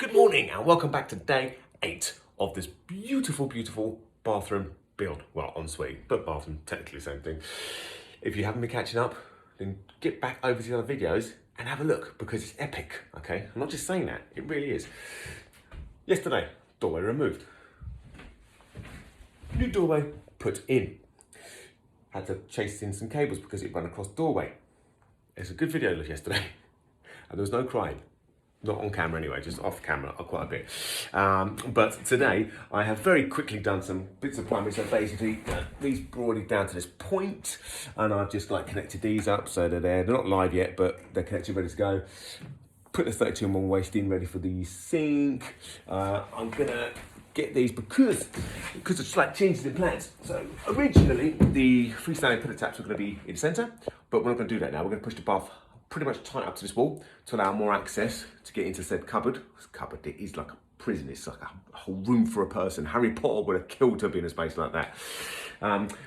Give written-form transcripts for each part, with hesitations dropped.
Good morning and welcome back to day 8 of this beautiful, beautiful bathroom build. Well, ensuite, but bathroom, technically the same thing. If you haven't been catching up, then get back over to the other videos and have a look because it's epic, okay? I'm not just saying that, it really is. Yesterday, doorway removed. New doorway put in. Had to chase in some cables because it ran across doorway. It's a good video yesterday and there was no crying. Not on camera anyway, just off camera quite a bit. But today I have very quickly done some bits of plumbing. So basically these brought it down to this point and I've just like connected these up so they're there. They're not live yet, but they're connected, ready to go. Put the 32mm waste in, ready for the sink. I'm gonna get these because of slight changes in plans. So originally the freestanding pillar taps were gonna be in the center, but we're not gonna do that now. We're gonna push the bath pretty much tight up to this wall to allow more access to get into said cupboard. This cupboard, it is like a prison. It's like a whole room for a person. Harry Potter would have killed to be in a space like that.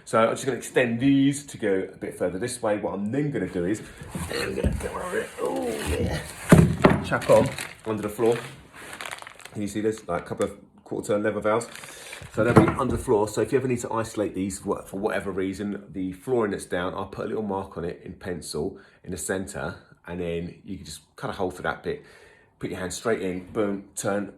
So I'm just going to extend these to go a bit further this way. What I'm then going to do is, I'm going to go over it. Oh yeah. Chuck on under the floor. Can you see this? Like a couple of quarter turn lever valves. So they'll be under the floor. So if you ever need to isolate these for whatever reason, the flooring that's down, I'll put a little mark on it in pencil in the center, and then you can just cut a hole through that bit, put your hand straight in, boom, turn,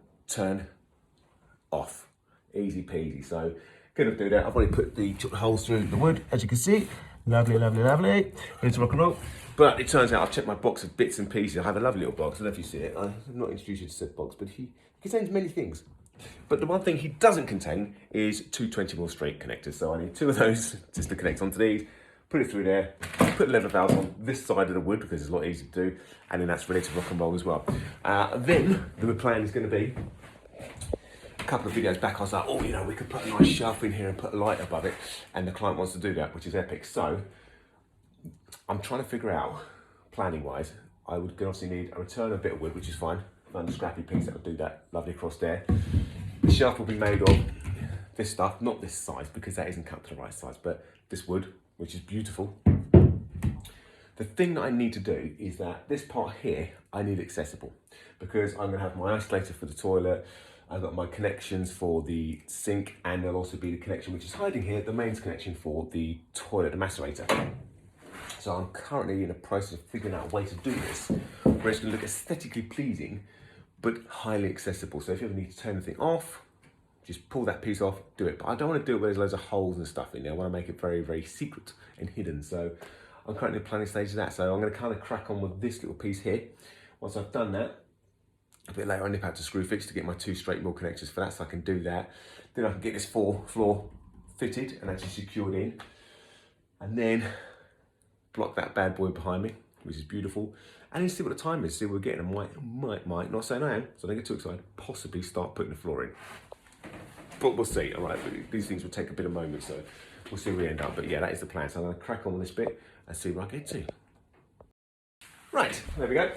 off. Easy peasy. So gonna do that. I've already put the holes through the wood, as you can see. Lovely, lovely, lovely. Ready to rock and roll. But it turns out I've checked my box of bits and pieces. I have a lovely little box. I don't know if you see it. I've not introduced you to said box, but he contains many things. But the one thing he doesn't contain is two 20mm straight connectors. So I need two of those just to connect onto these, put it through there, put leather valves on this side of the wood because it's a lot easier to do, and then that's ready to rock and roll as well. Then the plan is going to be, a couple of videos back I was like, oh, you know, we could put a nice shelf in here and put a light above it, and the client wants to do that, which is epic. So I'm trying to figure out, planning wise, I would obviously need a return of a bit of wood, which is fine. Find a scrappy piece that will do that lovely across there. The shelf will be made of this stuff, not this size because that isn't cut to the right size, but this wood, which is beautiful. The thing that I need to do is that this part here, I need accessible because I'm gonna have my isolator for the toilet. I've got my connections for the sink, and there'll also be the connection, which is hiding here, the mains connection for the toilet, the macerator. So I'm currently in the process of figuring out a way to do this where it's gonna look aesthetically pleasing, but highly accessible. So if you ever need to turn the thing off, just pull that piece off, do it. But I don't want to do it where there's loads of holes and stuff in there. I want to make it very, very secret and hidden. So I'm currently in the planning stage of that. So I'm going to kind of crack on with this little piece here. Once I've done that, a bit later I nip out to screw fix to get my two straight mill connectors for that, so I can do that. Then I can get this floor fitted and actually secured in. And then block that bad boy behind me, which is beautiful. And then see what the time is, see what we're getting. I might, not saying I am, so don't get too excited, possibly start putting the floor in. But we'll see, all right? These things will take a bit of moment, so we'll see where we end up. But yeah, that is the plan. So I'm gonna crack on with this bit and see where I get to. Right, there we go.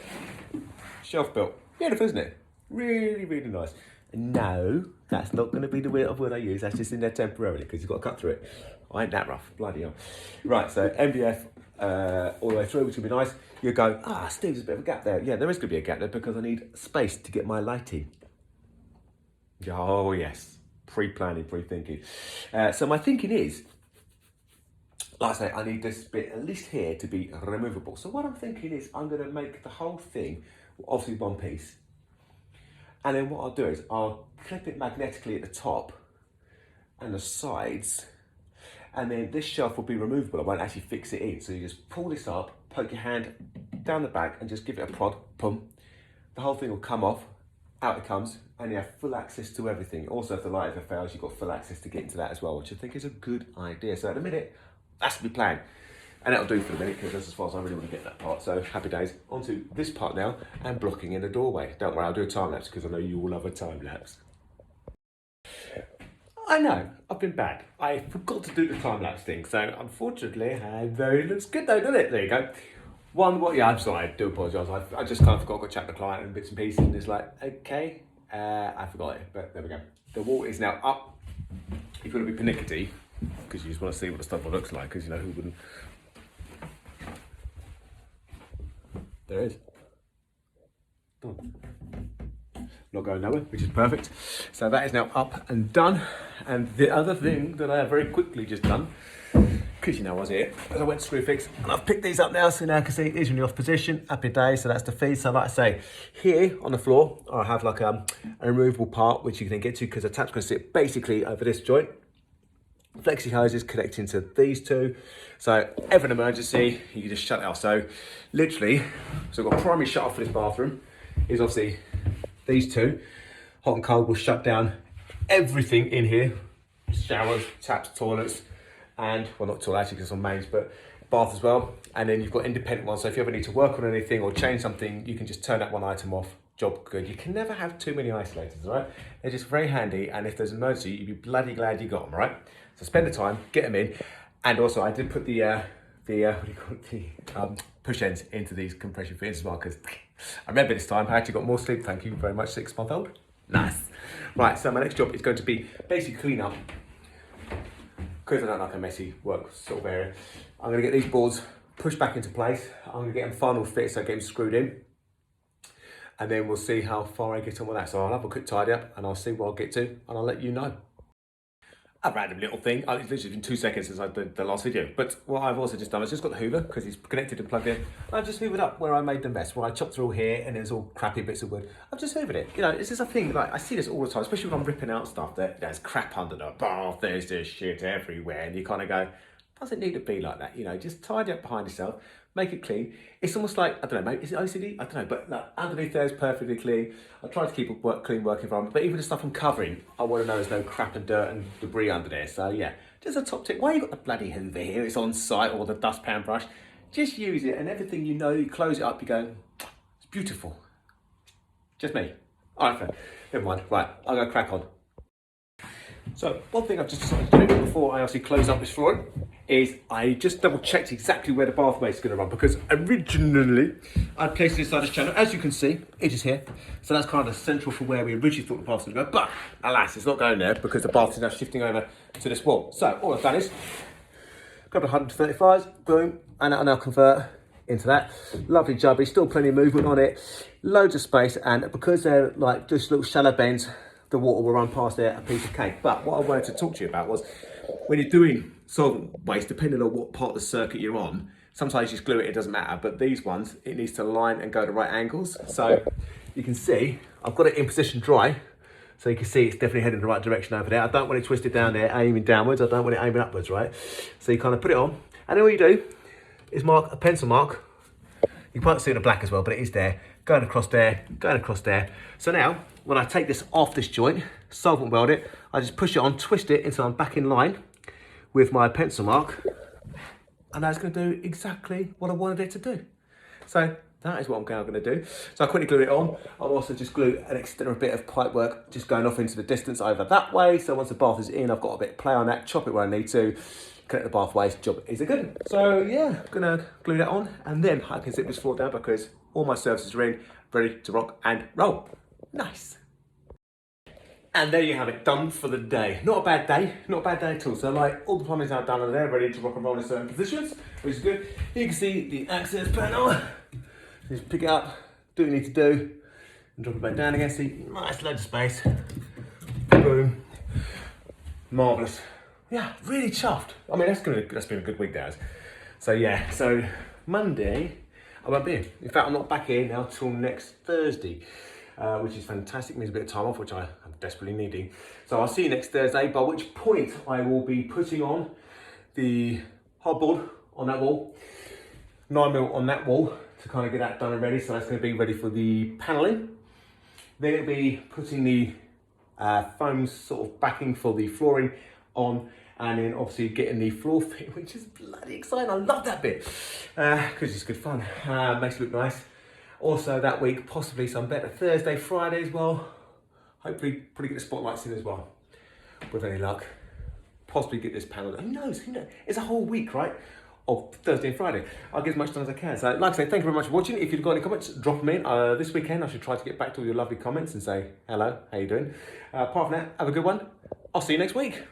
Shelf built. Beautiful, isn't it? Really, really nice. And no, that's not gonna be the weight of wood I use. That's just in there temporarily because you've got to cut through it. I ain't that rough, bloody hell. Right, so MDF all the way through, which will be nice. You go, Steve, there's a bit of a gap there. Yeah, there is gonna be a gap there because I need space to get my lighting. Oh yes, pre-planning, pre-thinking. So my thinking is, like I say, I need this bit at least here to be removable. So what I'm thinking is I'm gonna make the whole thing, obviously one piece. And then what I'll do is I'll clip it magnetically at the top and the sides. And then this shelf will be removable. I won't actually fix it in. So you just pull this up, poke your hand down the back and just give it a prod, pum. The whole thing will come off, out it comes, and you have full access to everything. Also, if the light ever fails, you've got full access to get into that as well, which I think is a good idea. So at the minute, that's the plan. And that'll do for the minute, because that's as far as I really want to get that part. So happy days. On to this part now, and blocking in the doorway. Don't worry, I'll do a time lapse, because I know you all love a time lapse. I know, I've been bad. I forgot to do the time-lapse thing, so unfortunately, it looks good though, doesn't it? There you go. I'm sorry, I do apologise. I just kind of forgot to chat to the client and bits and pieces, and it's like, okay, I forgot it, but there we go. The wall is now up. If you want to be pernickety, because you just want to see what the stuff looks like, because you know, who wouldn't? There it is. Done. not going nowhere, which is perfect. So that is now up and done. And the other thing that I have very quickly just done, because you know I was here, I went to screw fix and I've picked these up now, so now you can see these are in the off position, happy days, so that's the feed. So like I say, here on the floor, I have like a removable part which you can get to because the tap's going to sit basically over this joint. Flexi hoses connecting to these two, so ever an emergency you can just shut it off. So literally, so I've got a primary shut off for this bathroom is obviously these two. Hot and cold will shut down everything in here, showers, taps, toilets, and well, not toilet actually because it's on mains, but bath as well. And then you've got independent ones, so if you ever need to work on anything or change something, you can just turn that one item off. Job good. You can never have too many isolators, all right? They're just very handy, and if there's an emergency, you'd be bloody glad you got them, right? So spend the time, get them in. And also I did put the what do you call it, the push ends into these compression fittings as well, because I remember this time I actually got more sleep, thank you very much, 6-month-old. Nice. Right, so my next job is going to be basically clean up, because I don't like a messy work sort of area. I'm gonna get these boards pushed back into place. I'm gonna get them final fit, so get them screwed in. And then we'll see how far I get on with that. So I'll have a quick tidy up and I'll see what I'll get to and I'll let you know. A random little thing. It's literally been 2 seconds since I did the last video. But what I've also just done is just got the Hoover because it's connected and plugged in. I've just hoovered up where I made the mess, where I chopped through all here and there's all crappy bits of wood. I've just hoovered it. You know, it's just a thing, like I see this all the time, especially when I'm ripping out stuff that there's crap under the bath, there's just shit everywhere. And you kind of go, doesn't need to be like that. You know, just tidy up behind yourself. Make it clean. It's almost like, I don't know, mate, is it OCD? I don't know, but like, underneath there is perfectly clean. I try to keep a clean work environment, but even the stuff I'm covering, I want to know there's no crap and dirt and debris under there. So yeah, just a top tip. Why you got the bloody Hoover here? It's on site, or the dustpan brush. Just use it, and everything you know, you close it up, you go, it's beautiful. Just me. All right, friend. Never mind. Right, I'm going to crack on. So one thing I've just decided to do before I actually close up this flooring is I just double checked exactly where the bathway is going to run, because originally I placed it inside this channel. As you can see, it is here. So that's kind of central for where we originally thought the bath was going to go. But alas, it's not going there because the bath is now shifting over to this wall. So all I've done is a couple of 135s, boom, and that'll now convert into that. Lovely jubby, still plenty of movement on it, loads of space, and because they're like just little shallow bends, the water will run past there a piece of cake. But what I wanted to talk to you about was when you're doing solvent waste, depending on what part of the circuit you're on, sometimes you just glue it, it doesn't matter. But these ones, it needs to line and go to right angles. So you can see, I've got it in position dry. So you can see it's definitely heading in the right direction over there. I don't want it twisted down there, aiming downwards. I don't want it aiming upwards, right? So you kind of put it on. And then what you do is mark a pencil mark. You can't see the black as well, but it is there. Going across there, going across there. So now, when I take this off this joint, solvent weld it, I just push it on, twist it until I'm back in line with my pencil mark. And that's going to do exactly what I wanted it to do. So that is what I'm going to do. So I quickly glue it on. I'll also just glue an extra bit of pipe work, just going off into the distance over that way. So once the bath is in, I've got a bit of play on that, chop it where I need to, connect the bathways, job is a good. So yeah, I'm going to glue that on, and then I can zip this floor down because all my surfaces are in, ready to rock and roll. Nice. And there you have it, done for the day. Not a bad day, not a bad day at all. So like, all the plumbing's now done over there, ready to rock and roll in certain positions, which is good. You can see the access panel. Just pick it up, do what you need to do, and drop it back down again. See, nice load of space. Boom. Marvellous. Yeah, really chuffed. I mean, that's been a good week, guys. So yeah, so Monday, I won't be in. In fact, I'm not back here now till next Thursday, which is fantastic. Means a bit of time off, which I'm desperately needing. So I'll see you next Thursday, by which point I will be putting on the hardboard on that wall, 9mm on that wall to kind of get that done and ready. So that's going to be ready for the panelling. Then it'll be putting the foam sort of backing for the flooring on, and then obviously getting the floor fit, which is bloody exciting. I love that bit because it's good fun. Makes it look nice. Also that week, possibly some better Thursday, Friday as well. Hopefully probably get the spotlights in as well, with any luck. Possibly get this panel. Who knows? Who knows? It's a whole week, right? Of Thursday and Friday. I'll get as much done as I can. So like I say, thank you very much for watching. If you've got any comments, drop them in. This weekend I should try to get back to all your lovely comments and say hello, how you doing? Apart from that, have a good one. I'll see you next week.